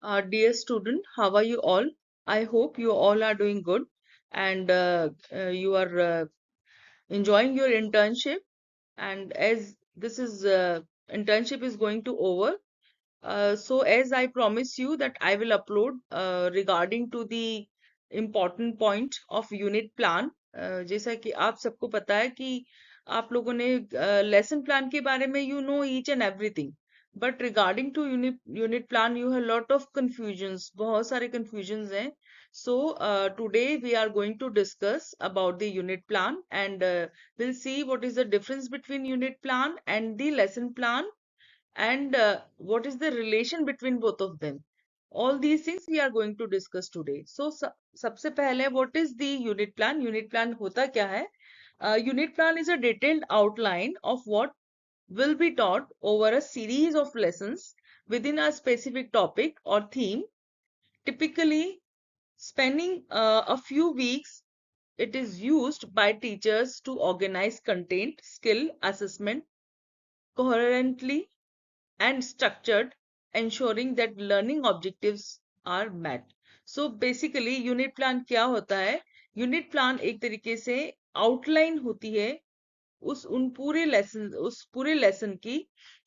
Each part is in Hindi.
Dear student, how are you all? I hope you all are doing good and you are enjoying your internship. And as this is internship is going to over, so as I promise you that I will upload regarding to the important point of unit plan. जैसा कि आप सबको पता है कि आप लोगों ने लेसन प्लान के बारे में you know each and everything. But regarding to unit plan, you have lot of confusions. बहुत सारे confusions हैं. So today we are going to discuss about the unit plan and we'll see what is the difference between unit plan and the lesson plan and what is the relation between both of them. All these things we are going to discuss today. So सबसे पहले what is the unit plan? Unit plan होता क्या है? Unit plan is a detailed outline of what will be taught over a series of lessons within a specific topic or theme, typically spanning a few weeks. It is used by teachers to organize content, skill assessment coherently and structured, ensuring that learning objectives are met. So basically unit plan क्या होता है? Unit plan एक तरीके से outline होती है उस पूरे लेसन की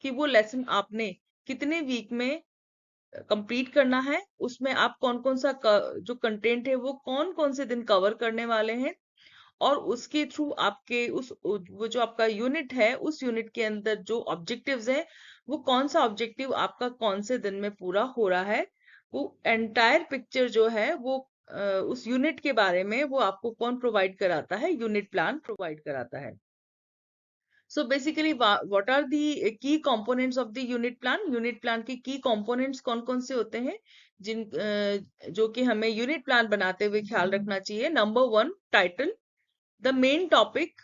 कि वो लेसन आपने कितने वीक में कंप्लीट करना है, उसमें आप कौन कौन सा जो कंटेंट है वो कौन कौन से दिन कवर करने वाले हैं और उसके थ्रू आपके वो जो आपका यूनिट है उस यूनिट के अंदर जो ऑब्जेक्टिव्स है वो कौन सा ऑब्जेक्टिव आपका कौन से दिन में पूरा हो रहा है, वो एंटायर पिक्चर जो है वो उस यूनिट के बारे में वो आपको कौन प्रोवाइड कराता है? यूनिट प्लान प्रोवाइड कराता है. So basically, what are the key components of the unit plan? Unit plan के key components कौन कौन से होते हैं जो कि हमें unit plan बनाते हुए ख्याल रखना चाहिए. Number one, title, the main topic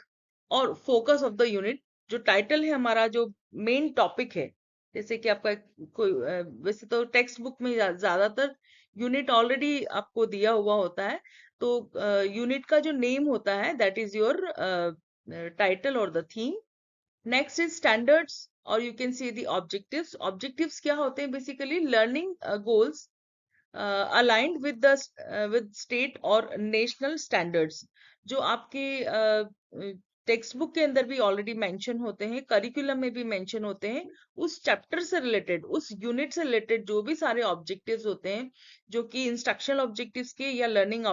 और focus of the unit. जो title है हमारा जो main topic है, जैसे कि आपका कोई वैसे तो टेक्स्ट बुक में ज्यादातर यूनिट ऑलरेडी आपको दिया हुआ होता है, तो यूनिट का जो नेम होता है दैट इज योर टाइटल और the theme. Next is standards or you can say the objectives. Objectives क्या होते हैं? Basically learning goals aligned with the with state और national standards. जो आपके टेक्स्ट बुक के अंदर भी ऑलरेडी मेंशन होते हैं, करिकुलम में भी मेंशन होते हैं, उस चैप्टर से रिलेटेड उस यूनिट से रिलेटेड जो भी सारे ऑब्जेक्टिव्स होते हैं जो कि इंस्ट्रक्शनल ऑब्जेक्टिव्स के या लर्निंग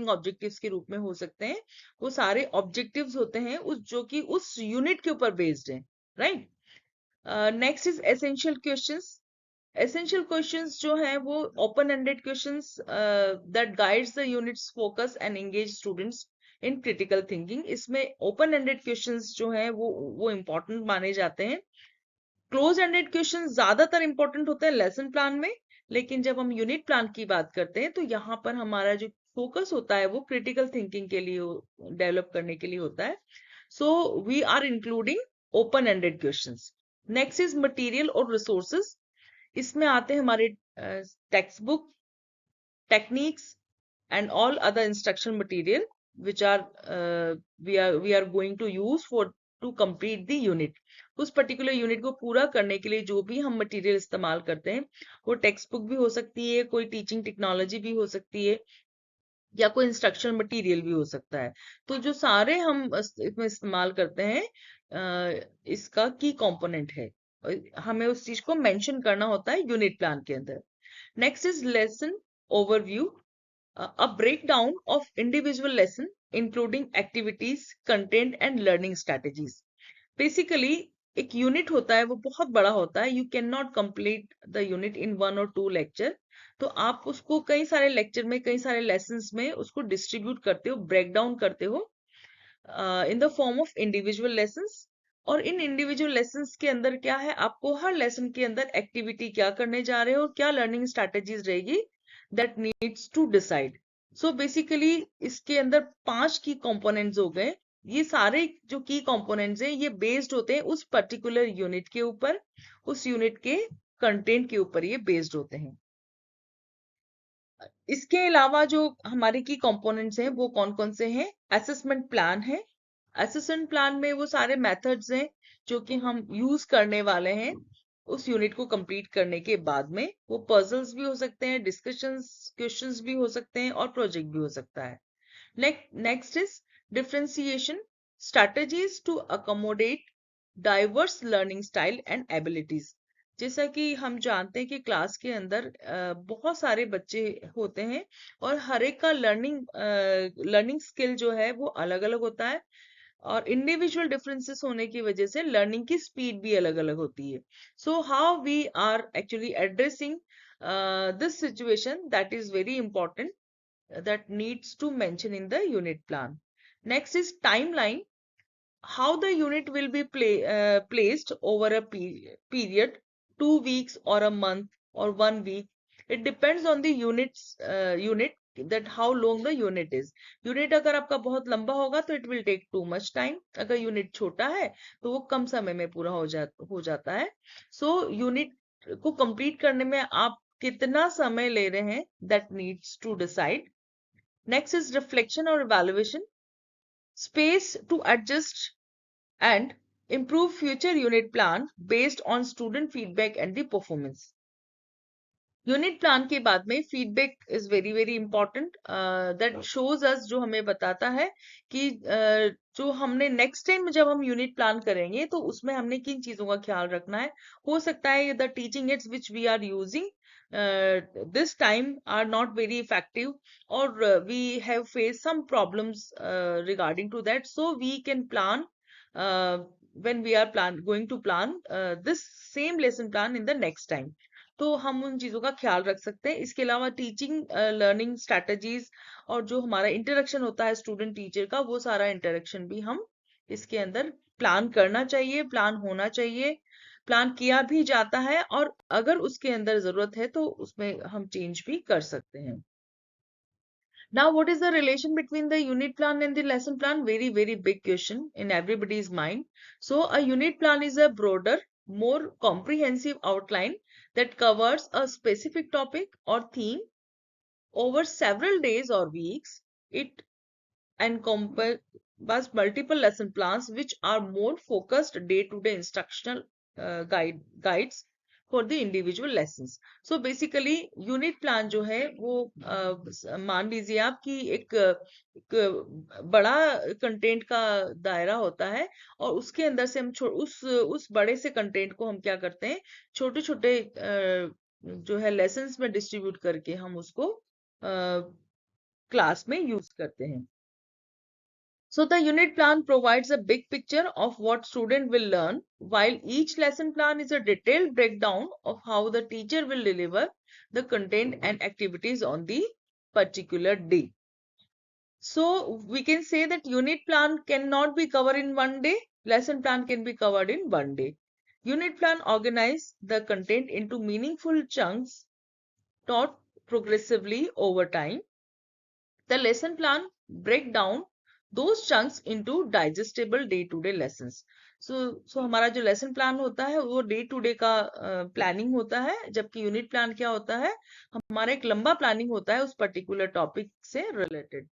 ऑब्जेक्टिव्स के रूप में हो सकते हैं, वो सारे ऑब्जेक्टिव्स होते हैं उस जो कि उस यूनिट के ऊपर बेस्ड है, right. Next is essential questions. Essential questions जो है वो open ended questions that guides the units focus and engage students in critical thinking. इसमें ओपन एंडेड क्वेश्चंस जो है वो इम्पोर्टेंट माने जाते हैं. क्लोज एंडेड क्वेश्चंस ज्यादातर इंपॉर्टेंट होते हैं लेसन प्लान में, लेकिन जब हम यूनिट प्लान की बात करते हैं तो यहाँ पर हमारा जो फोकस होता है वो क्रिटिकल थिंकिंग के लिए डेवलप करने के लिए होता है. So we are including open ended questions. Next is material और रिसोर्सेज. इसमें आते हैं हमारे text book, techniques and all other instruction material which are we are going to use for to complete the unit. उस पर्टिकुलर यूनिट को पूरा करने के लिए जो भी हम मटेरियल इस्तेमाल करते हैं वो टेक्स्ट बुक भी हो सकती है, कोई टीचिंग टेक्नोलॉजी भी हो सकती है या कोई इंस्ट्रक्शन मटेरियल भी हो सकता है. तो जो सारे हम इसमें इस्तेमाल करते हैं इसका की कंपोनेंट है, हमें उस चीज को मेंशन करना होता है यूनिट प्लान के अंदर. Next is lesson overview, a breakdown of individual lesson including activities, content and learning strategies. Basically एक यूनिट होता है वो बहुत बड़ा होता है, you can not complete the unit in 1 or 2 lecture. तो आप उसको कई सारे लेक्चर में कई सारे लेसन्स में उसको डिस्ट्रीब्यूट करते हो, ब्रेक डाउन करते हो in the form of individual lessons. और इन इंडिविजुअल लेसन्स के अंदर क्या है, आपको हर लेसन के अंदर एक्टिविटी क्या करने जा रहे हो और क्या लर्निंग स्ट्रैटेजीज रहेगी that needs to decide. So basically इसके अंदर 5 की कंपोनेंट्स हो गए. ये सारे जो की कंपोनेंट्स हैं ये बेस्ड होते हैं उस पर्टिकुलर यूनिट के ऊपर, उस यूनिट के कंटेंट के ऊपर ये बेस्ड होते हैं. इसके अलावा जो हमारे की कंपोनेंट्स हैं वो कौन कौन से हैं? असेसमेंट प्लान है. असेसमेंट प्लान में वो सारे मेथड्स हैं जो कि हम यूज करने वाले हैं उस यूनिट को कंप्लीट करने के बाद में। वो पजल्स भी हो सकते हैं, डिस्कशंस, क्वेश्चंस भी हो सकते हैं और प्रोजेक्ट भी हो सकता है। Next is differentiation, strategies to accommodate diverse learning style and abilities. जैसा कि हम जानते हैं कि क्लास के अंदर बहुत सारे बच्चे होते हैं और हर एक का लर्निंग स्किल जो है वो अलग अलग होता है, और इंडिविजुअल डिफरेंसेस होने की वजह से लर्निंग की स्पीड भी अलग अलग होती है। So how we are actually addressing this situation, that is very important, that needs to mention in the unit plan. Next is timeline, how the unit will be placed over a period, 2 weeks or a month or 1 week. It depends on the unit, that how long the unit is. Unit अगर आपका बहुत लंबा होगा तो it will take too much time. अगर unit छोटा है तो वो कम समय में पूरा हो जाता है. So unit को complete करने में आप कितना समय ले रहे हैं, that needs to decide. Next is reflection or evaluation, space to adjust and improve future unit plan based on student feedback and the performance. Unit plan के बाद में feedback is very very important, that shows us, जो हमें बताता है कि जो हमने नेक्स्ट टाइम जब हम यूनिट प्लान करेंगे तो उसमें हमने किन चीजों का ख्याल रखना है. हो सकता है the teaching aids which we are using this time are not very effective, or we have faced some problems regarding to that, so we can plan when we are going to plan this same lesson plan in the next time. तो हम उन चीजों का ख्याल रख सकते हैं. इसके अलावा टीचिंग लर्निंग स्ट्रैटेजीज और जो हमारा इंटरेक्शन होता है स्टूडेंट टीचर का, वो सारा इंटरेक्शन भी हम इसके अंदर प्लान करना चाहिए, प्लान होना चाहिए, प्लान किया भी जाता है, और अगर उसके अंदर जरूरत है तो उसमें हम चेंज भी कर सकते हैं. Now, what is the relation between the unit plan and the lesson plan? Very, very big question in everybody's mind. So, a unit plan is a broader, more comprehensive outline that covers a specific topic or theme over several days or weeks. It encompasses multiple lesson plans which are more focused day-to-day instructional guides for the individual lessons. So basically unit plan जो है वो मान लीजिए आप कि एक बड़ा कंटेंट का दायरा होता है, और उसके अंदर से हम उस बड़े से कंटेंट को हम क्या करते हैं, छोटे छोटे जो है लेसन्स में डिस्ट्रीब्यूट करके हम उसको क्लास में यूज करते हैं. So the unit plan provides a big picture of what student will learn, while each lesson plan is a detailed breakdown of how the teacher will deliver the content and activities on the particular day. So we can say that unit plan cannot be covered in one day, lesson plan can be covered in one day. Unit plan organize the content into meaningful chunks taught progressively over time. The lesson plan break down those chunks into digestible day to day lessons. So हमारा जो लेसन प्लान होता है वो डे टू डे का प्लानिंग होता है, जबकि यूनिट प्लान क्या होता है, हमारा एक लंबा प्लानिंग होता है उस पर्टिकुलर टॉपिक से related.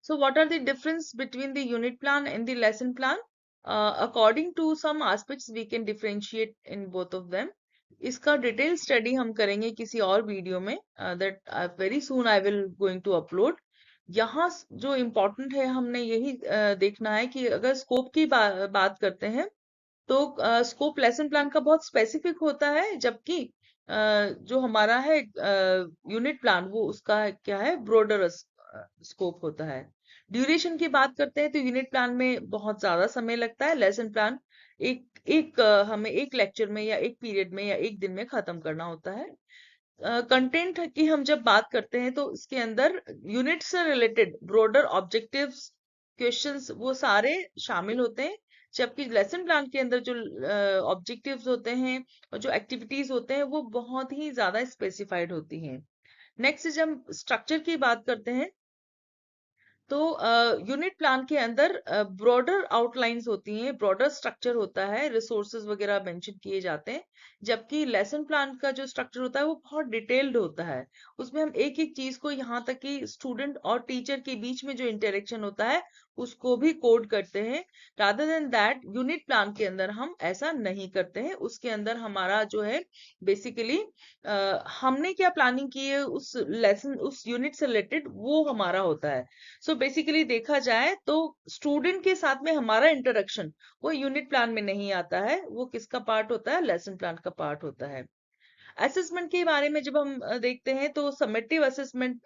So what are the difference between the unit plan and the lesson plan? According to some aspects we can differentiate in both of them. इसका डिटेल स्टडी हम करेंगे किसी और वीडियो में, that very soon I will going to upload. यहाँ जो इम्पोर्टेंट है हमने यही देखना है कि अगर स्कोप की बात करते हैं तो स्कोप लेसन प्लान का बहुत स्पेसिफिक होता है, जबकि जो हमारा है यूनिट प्लान वो उसका क्या है, ब्रॉडर स्कोप होता है. ड्यूरेशन की बात करते हैं तो यूनिट प्लान में बहुत ज्यादा समय लगता है, लेसन प्लान हमें एक लेक्चर में या एक पीरियड में या एक दिन में खत्म करना होता है. कंटेंट की हम जब बात करते हैं तो इसके अंदर यूनिट से रिलेटेड ब्रॉडर ऑब्जेक्टिव्स, क्वेश्चंस वो सारे शामिल होते हैं, जबकि लेसन प्लान के अंदर जो ऑब्जेक्टिव्स होते हैं और जो एक्टिविटीज होते हैं वो बहुत ही ज्यादा स्पेसिफाइड होती हैं. नेक्स्ट जब हम स्ट्रक्चर की बात करते हैं तो यूनिट प्लान के अंदर ब्रॉडर आउटलाइंस होती हैं, ब्रॉडर स्ट्रक्चर होता है, रिसोर्सेज वगैरह मेंशन किए जाते हैं, जबकि लेसन प्लान का जो स्ट्रक्चर होता है वो बहुत डिटेल्ड होता है. उसमें हम एक एक चीज को, यहाँ तक कि स्टूडेंट और टीचर के बीच में जो इंटरेक्शन होता है उसको भी कोड करते हैं। Rather than that unit plan के अंदर हम ऐसा नहीं करते हैं। उसके अंदर हमारा जो है बेसिकली हमने क्या प्लानिंग की है उस लेसन उस यूनिट से रिलेटेड वो हमारा होता है। सो बेसिकली देखा जाए तो स्टूडेंट के साथ में हमारा इंटरेक्शन वो यूनिट प्लान में नहीं आता है, वो किसका पार्ट होता है, लेसन प्लान का पार्ट होता है। असेसमेंट के बारे में जब हम देखते हैं तो समेटिव असेसमेंट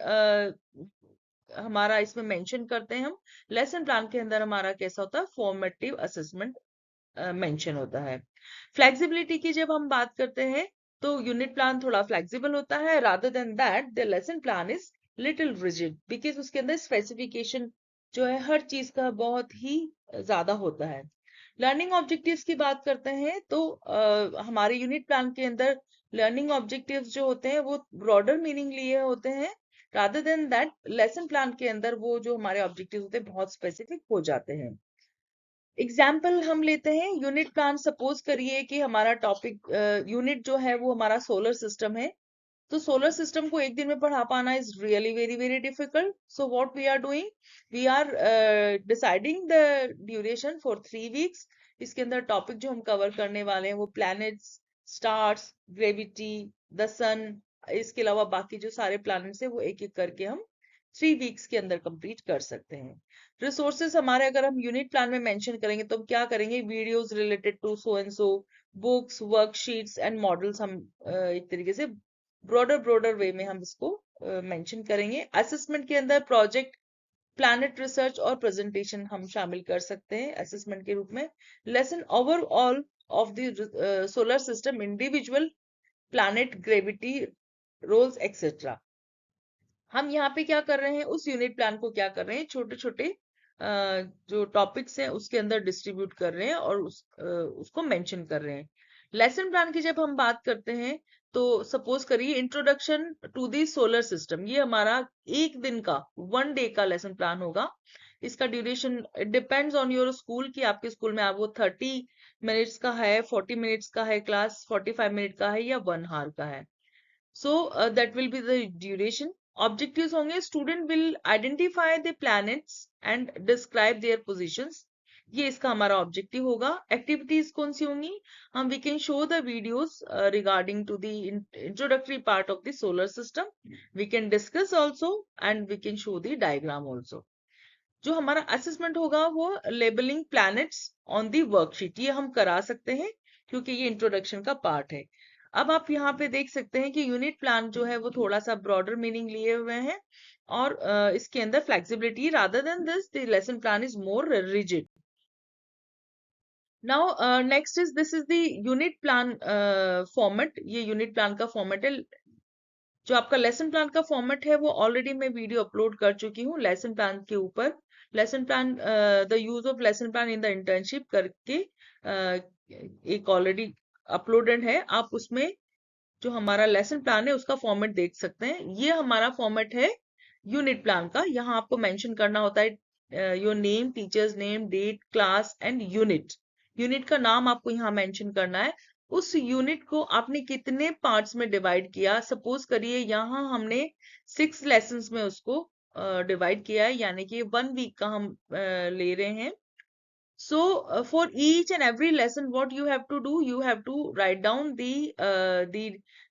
हमारा इसमें मेंशन करते हैं हम। लेसन प्लान के अंदर हमारा कैसा होता है, फॉर्मेटिव असेसमेंट मेंशन होता है। फ्लेक्सिबिलिटी की जब हम बात करते हैं तो यूनिट प्लान थोड़ा फ्लेक्सिबल होता है, rather than that the lesson plan is little rigid, because उसके अंदर स्पेसिफिकेशन जो है हर चीज का बहुत ही ज्यादा होता है। लर्निंग ऑब्जेक्टिव्स की बात करते हैं तो हमारे यूनिट प्लान के अंदर लर्निंग ऑब्जेक्टिव्स जो होते हैं वो ब्रॉडर मीनिंग लिए होते हैं, rather than that lesson plan के अंदर वो जो हमारे ऑब्जेक्टिव्स होते हैं बहुत स्पेसिफिक हो जाते हैं। एग्जाम्पल हम लेते हैं यूनिट प्लान। सपोज करिए कि हमारा टॉपिक यूनिट जो है वो हमारा सोलर सिस्टम है, तो सोलर सिस्टम को एक दिन में पढ़ा पाना is really very very difficult. So what we are doing, we are deciding the duration for 3 weeks. इसके अंदर टॉपिक जो हम कवर करने वाले हैं वो प्लैनेट्स, स्टार्स, ग्रेविटी, द सन, इसके अलावा बाकी जो सारे प्लैनेट्स है वो एक एक करके हम 3 वीक्स के अंदर कंप्लीट कर सकते हैं। रिसोर्सेज हमारे अगर हम यूनिट प्लान में मेंशन करेंगे तो हम क्या करेंगे, videos related to so and so, books, worksheets and models, हम एक तरीके से ब्रॉडर ब्रॉडर वे में हम इसको मेंशन करेंगे। असेसमेंट के अंदर प्रोजेक्ट, प्लैनेट रिसर्च और प्रेजेंटेशन हम शामिल कर सकते हैं असेसमेंट के रूप में। Lesson overall of the solar system, individual planet, gravity, roles etcetera. हम यहाँ पे क्या कर रहे हैं, उस यूनिट प्लान को क्या कर रहे हैं, छोटे छोटे जो टॉपिक्स हैं उसके अंदर डिस्ट्रीब्यूट कर रहे हैं और उसको मेंशन कर रहे हैं। लेसन प्लान की जब हम बात करते हैं तो सपोज करिए introduction to the solar system, ये हमारा एक दिन का 1 डे का लेसन प्लान होगा। इसका duration depends on your school कि आपके स्कूल में आप वो 30 मिनट्स का है, 40 मिनट्स का है क्लास, 45 मिनट का है या 1 आवर का है। So that will be the duration. Objectives होंगे, student will identify the planets and describe their positions. ये इसका हमारा ऑब्जेक्टिव होगा। एक्टिविटीज कौन सी होंगी, हम we can show the videos regarding to the introductory part of the solar system. We can discuss also and we can show the diagram also. जो हमारा असेसमेंट होगा वो labelling planets on the worksheet, ये हम करा सकते हैं क्योंकि ये इंट्रोडक्शन का पार्ट है। अब आप यहाँ पे देख सकते हैं कि यूनिट प्लान जो है वो थोड़ा सा ब्रॉडर मीनिंग लिए हुए हैं और इसके अंदर flexibility, rather than this the lesson plan is more rigid. Now next is this is the unit plan format. ये यूनिट प्लान का फॉर्मेट है। जो आपका लेसन प्लान का फॉर्मेट है वो ऑलरेडी मैं वीडियो अपलोड कर चुकी हूँ लेसन प्लान के ऊपर। Lesson plan, the use of lesson plan in the internship करके एक ऑलरेडी अपलोडेड है। आप उसमें जो हमारा लेसन प्लान है उसका फॉर्मेट देख सकते हैं। ये हमारा फॉर्मेट है यूनिट प्लान का। यहाँ आपको मेंशन करना होता है your name, teacher's name, date, class and unit. Unit का नाम आपको यहाँ मेंशन करना है। उस यूनिट को आपने कितने पार्ट्स में डिवाइड किया। सपोज करिए यहाँ हमने 6 लेसन्स में उसको डिवाइड किया है, यानी कि 1 वीक का हम ले रहे हैं। So for each and every lesson, what you have to do, you have to write down the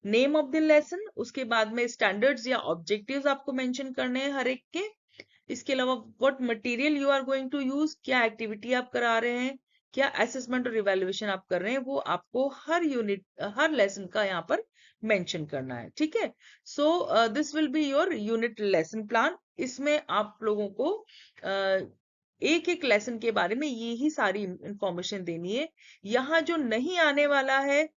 name of the lesson. उसके बाद में standards या objectives आपको mention करने हैं हर एक के। इसके अलावा what material you are going to use, क्या activity आप करा रहे हैं, क्या assessment और evaluation आप कर रहे हैं, वो आपको हर यूनिट हर lesson का यहाँ पर mention करना है। ठीक है, so this will be your unit lesson plan। इसमें आप लोगों को एक एक लेसन के बारे में ये ही सारी इंफॉर्मेशन देनी है। यहाँ जो नहीं आने वाला है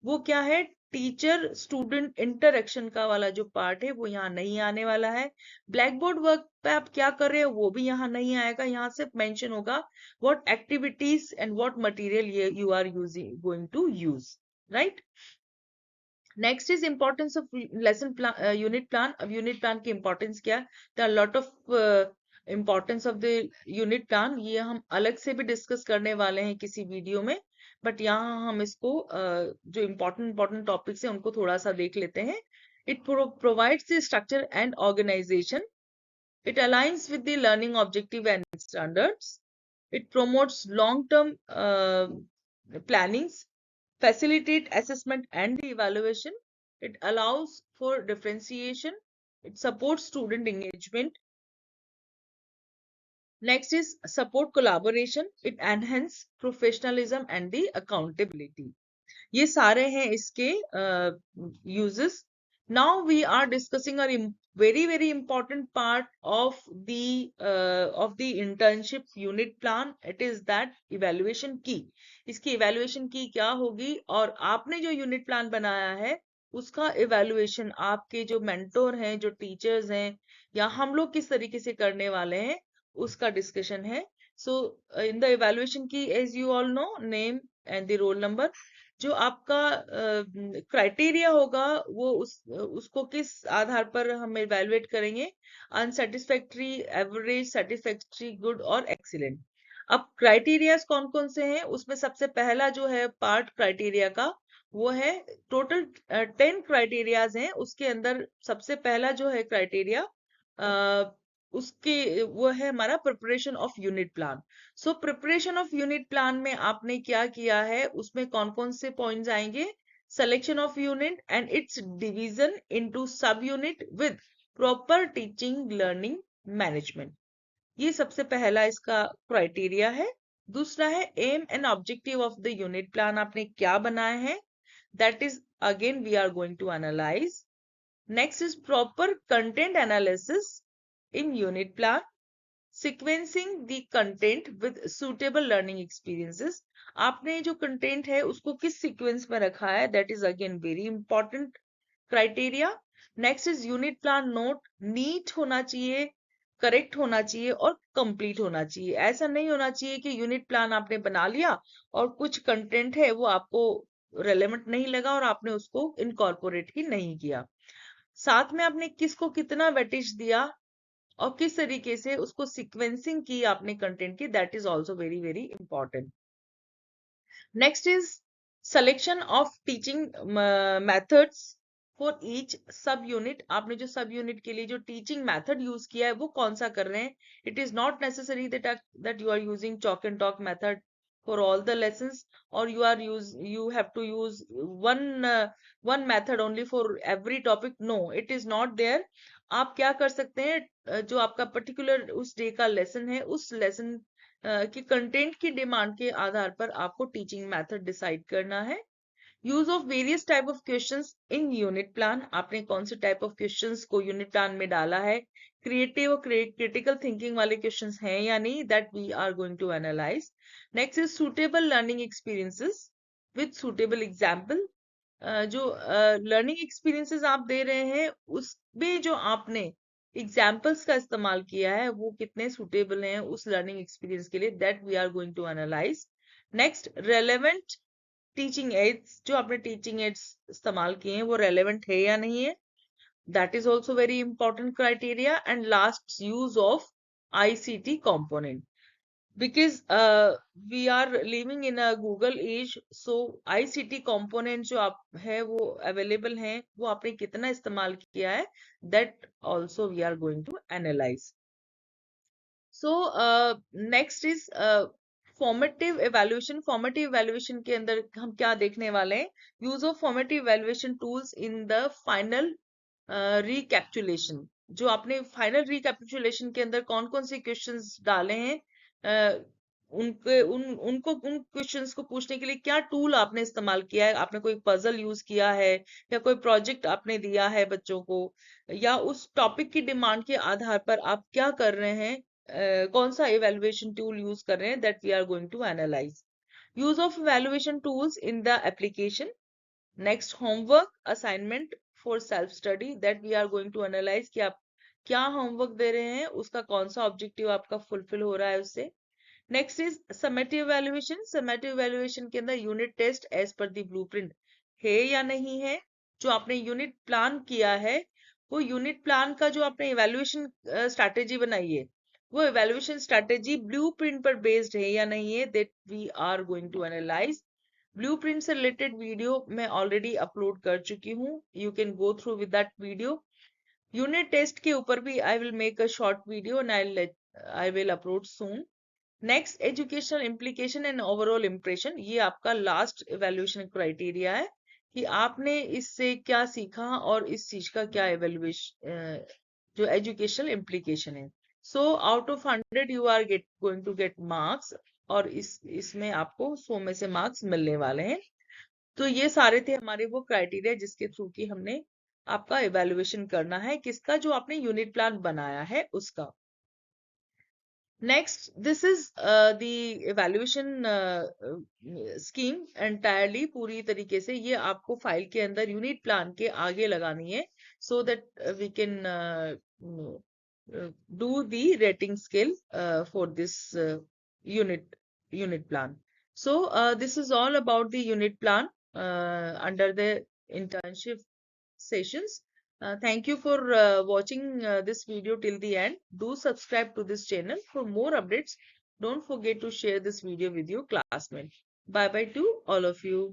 वो क्या है, टीचर स्टूडेंट इंटरेक्शन का वाला जो पार्ट है वो यहाँ नहीं आने वाला है। ब्लैक बोर्ड वर्क पे आप क्या कर रहे हो वो भी यहाँ नहीं आएगा। यहाँ सिर्फ मेंशन होगा what activities and what material you are using going to use, right. Next is importance of lesson plan, unit plan. अब यूनिट प्लान की इंपॉर्टेंस क्या है, the lot of importance of the unit plan, ये हम अलग से भी डिस्कस करने वाले हैं किसी वीडियो में, बट यहाँ हम इसको जो इंपॉर्टेंट टॉपिक्स हैं उनको थोड़ा सा देख लेते हैं। It provides the structure and organization It aligns with the learning objective and standards. It promotes long-term plannings, facilitate assessment and the evaluation. It allows for differentiation. It supports student engagement. Next is support collaboration. It enhance professionalism and the accountability. ये सारे हैं इसके uses. Now we are discussing a very important part of the internship unit plan. It is that evaluation key. इसकी evaluation key क्या होगी, और आपने जो unit plan बनाया है उसका evaluation आपके जो mentor हैं, जो teachers हैं, या हम लोग किस तरीके से करने वाले हैं उसका discussion है. So in the evaluation key, as you all know, name and the roll number, जो आपका क्राइटेरिया होगा वो उसको किस आधार पर हम इवेलुएट करेंगे, अनसेटिस्फैक्ट्री, एवरेज, सेटिस्फैक्ट्री, गुड और एक्सीलेंट. अब क्राइटेरियाज कौन कौन से हैं, उसमें सबसे पहला जो है पार्ट क्राइटेरिया का वो है, टोटल 10 क्राइटेरियाज हैं, उसके अंदर सबसे पहला जो है क्राइटेरिया उसके वो है हमारा preparation of unit plan. So preparation of unit plan में आपने क्या किया है, उसमें कौन कौन से पॉइंट्स आएंगे, selection of unit and its division into sub unit with proper teaching learning management. ये सबसे पहला इसका क्राइटेरिया है. दूसरा है aim and objective of the unit plan, आपने क्या बनाया है, that is again we are going to analyze. Next is proper content analysis in unit plan, sequencing the content with suitable learning experiences. आपने जो content है उसको किस sequence में रखा है, that is again very important criteria. Next is unit plan note, neat होना चाहिए, correct होना चाहिए और complete होना चाहिए. ऐसा नहीं होना चाहिए कि unit plan आपने बना लिया और कुछ content है वो आपको relevant नहीं लगा और आपने उसको incorporate ही नहीं किया. साथ में आपने किसको कितना weightage दिया और किस तरीके से उसको सीक्वेंसिंग की आपने कंटेंट की, that is also very important. Next is selection of teaching methods for each सब यूनिट. आपने जो सब यूनिट के लिए जो टीचिंग मेथड यूज किया है वो कौन सा कर रहे हैं. It is not necessary that you are using chalk and talk method for all the lessons, or you have to use one method only for every topic. No, it is not there. आप क्या कर सकते हैं, जो आपका पर्टिकुलर उस डे का लेसन है उस लेसन की कंटेंट की डिमांड के आधार पर आपको टीचिंग मेथड डिसाइड करना है. Use of various type of questions in unit plan, आपने कौन से टाइप ऑफ क्वेश्चंस को यूनिट प्लान में डाला है, क्रिएटिव और क्रिटिकल थिंकिंग वाले क्वेश्चंस हैं या नहीं, that we are going to analyze. Next is suitable learning experiences with suitable example. जो लर्निंग एक्सपीरियंसेस आप दे रहे हैं उसमें जो आपने एग्जाम्पल्स का इस्तेमाल किया है वो कितने सुटेबल हैं उस लर्निंग एक्सपीरियंस के लिए, that we are going to analyze. Next, relevant teaching aids, जो आपने टीचिंग एड्स इस्तेमाल किए हैं वो रेलेवेंट है या नहीं है, that is also very important criteria. And last, use of ICT component, because we are living in a Google age, so ICT component जो आप है वो available हैं, वो आपने कितना इस्तेमाल किया है, that also we are going to analyze. So next is formative evaluation. Formative evaluation के अंदर हम क्या देखने वाले हैं, use of formative evaluation tools in the final recapitulation. जो आपने फाइनल रिकैपिचुलेशन के अंदर कौन कौन से क्वेश्चंस डाले हैं, उनको उन क्वेश्चंस को पूछने के लिए क्या टूल आपने इस्तेमाल किया है, आपने कोई पजल यूज किया है या कोई प्रोजेक्ट आपने दिया है बच्चों को, या उस टॉपिक की डिमांड के आधार पर आप क्या कर रहे हैं, कौन सा इवेल्युएशन टूल यूज कर रहे हैं, that we are going to analyze. Use of evaluation tools in the application. Next, homework assignment for self study, that we are going to analyze कि आप क्या होमवर्क दे रहे हैं, उसका कौन सा ऑब्जेक्टिव आपका फुलफिल हो रहा है उससे. Next is summative evaluation. Summative evaluation के अंदर unit test as per the blueprint है या नहीं है. जो आपने यूनिट प्लान किया है वो यूनिट प्लान का जो आपने इवैल्यूएशन स्ट्रैटेजी बनाई है वो इवैल्यूएशन स्ट्रैटेजी ब्लूप्रिंट पर बेस्ड है या नहीं है, that we are going to analyze. Blueprint से रिलेटेड वीडियो मैं ऑलरेडी अपलोड कर चुकी हूँ, you can go through with that video. Unit test के ऊपर भी I will make a short video and I will upload soon. Next, educational implication and overall impression. ये आपका लास्ट इवेल्युएशन क्राइटेरिया है कि आपने इससे क्या सीखा और इस चीज का क्या इवेल्युएशन जो एजुकेशनल इम्प्लीकेशन है। So out of 100 you are going to get marks, और इसमें आपको 100 में से मार्क्स मिलने वाले हैं। तो ये सारे थे हमारे वो क्राइटेरिया जिसके थ्रू की हमने आपका इवेल्युएशन करना है, किसका, जो आपने यूनिट प्लान बनाया है उसका। Next, this is the evaluation scheme entirely, पूरी तरीके से ये आपको फाइल के अंदर यूनिट प्लान के आगे लगानी है, so that we can do the rating scale for this unit plan. So this is all about the unit plan under the internship sessions. Thank you for watching this video till the end. Do subscribe to this channel for more updates. Don't forget to share this video with your classmates. Bye bye to all of you.